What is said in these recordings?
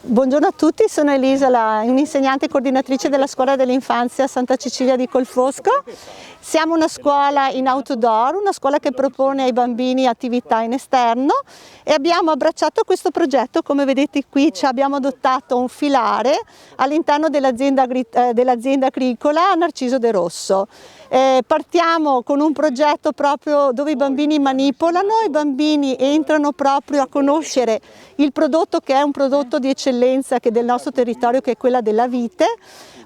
Buongiorno a tutti, sono Elisa, un'insegnante coordinatrice della scuola dell'infanzia Santa Cecilia di Colfosco. Siamo una scuola in outdoor, una scuola che propone ai bambini attività in esterno e abbiamo abbracciato questo progetto. Come vedete qui ci abbiamo adottato un filare all'interno dell'azienda agricola Narciso De Rosso. Partiamo con un progetto proprio dove i bambini manipolano, i bambini entrano proprio a conoscere il prodotto che è un prodotto di eccellenza che è del nostro territorio, che è quella della vite,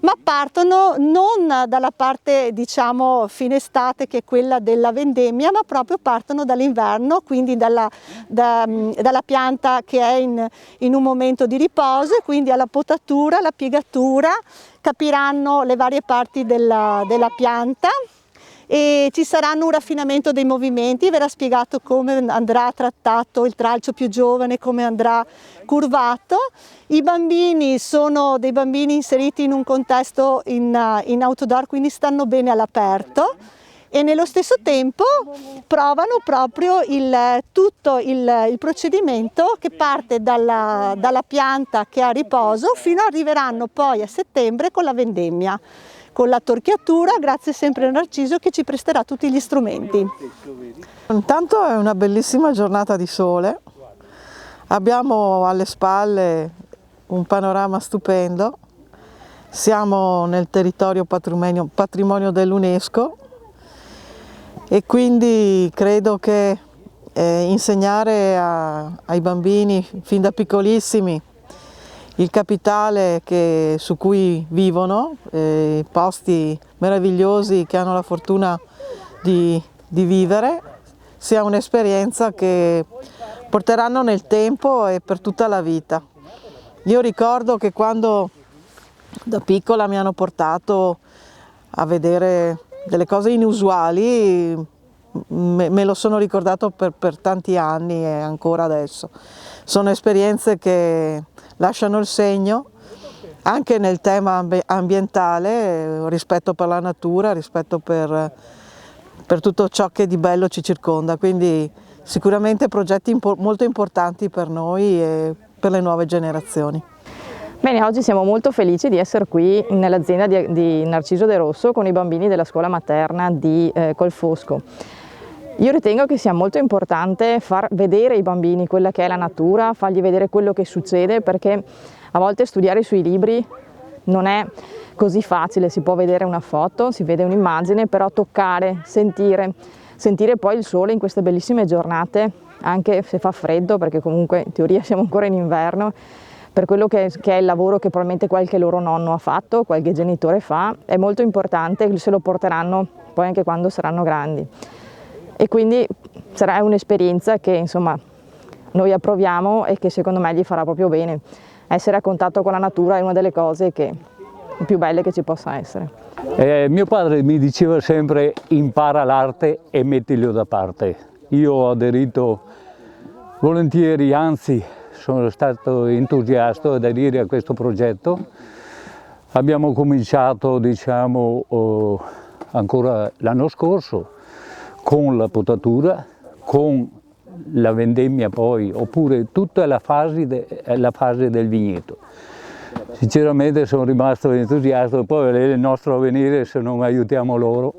ma partono non dalla parte diciamo fine estate, che è quella della vendemmia, ma proprio partono dall'inverno, quindi dalla pianta che è in un momento di riposo, e quindi alla potatura, alla piegatura, capiranno le varie parti della pianta e ci saranno un raffinamento dei movimenti, verrà spiegato come andrà trattato il tralcio più giovane, come andrà curvato. I bambini sono dei bambini inseriti in un contesto in outdoor, quindi stanno bene all'aperto e nello stesso tempo provano proprio tutto il procedimento che parte dalla pianta che è a riposo fino arriveranno poi a settembre con la vendemmia, con la torchiatura, grazie sempre a Narciso che ci presterà tutti gli strumenti. Intanto è una bellissima giornata di sole, abbiamo alle spalle un panorama stupendo, siamo nel territorio patrimonio dell'UNESCO e quindi credo che insegnare ai bambini fin da piccolissimi il capitale su cui vivono, posti meravigliosi che hanno la fortuna di vivere, sia un'esperienza che porteranno nel tempo e per tutta la vita. Io ricordo che quando da piccola mi hanno portato a vedere delle cose inusuali, me lo sono ricordato per tanti anni e ancora adesso. Sono esperienze che lasciano il segno anche nel tema ambientale, rispetto per la natura, rispetto per tutto ciò che di bello ci circonda, quindi sicuramente progetti molto importanti per noi e per le nuove generazioni. Bene, oggi siamo molto felici di essere qui nell'azienda di Narciso De Rosso con i bambini della scuola materna di Colfosco. Io ritengo che sia molto importante far vedere ai bambini quella che è la natura, fargli vedere quello che succede, perché a volte studiare sui libri non è così facile, si può vedere una foto, si vede un'immagine, però toccare, sentire poi il sole in queste bellissime giornate, anche se fa freddo, perché comunque in teoria siamo ancora in inverno, per quello che è il lavoro che probabilmente qualche loro nonno ha fatto, qualche genitore fa, è molto importante che se lo porteranno poi anche quando saranno grandi. E quindi sarà un'esperienza che insomma noi approviamo e che secondo me gli farà proprio bene. Essere a contatto con la natura è una delle cose più belle che ci possa essere. Mio padre mi diceva sempre: impara l'arte e mettilo da parte. Io ho aderito volentieri, anzi sono stato entusiasta ad aderire a questo progetto. Abbiamo cominciato diciamo ancora l'anno scorso con la potatura, con la vendemmia poi, oppure tutta la fase del vigneto. Sinceramente sono rimasto entusiasta, poi è il nostro avvenire se non aiutiamo loro.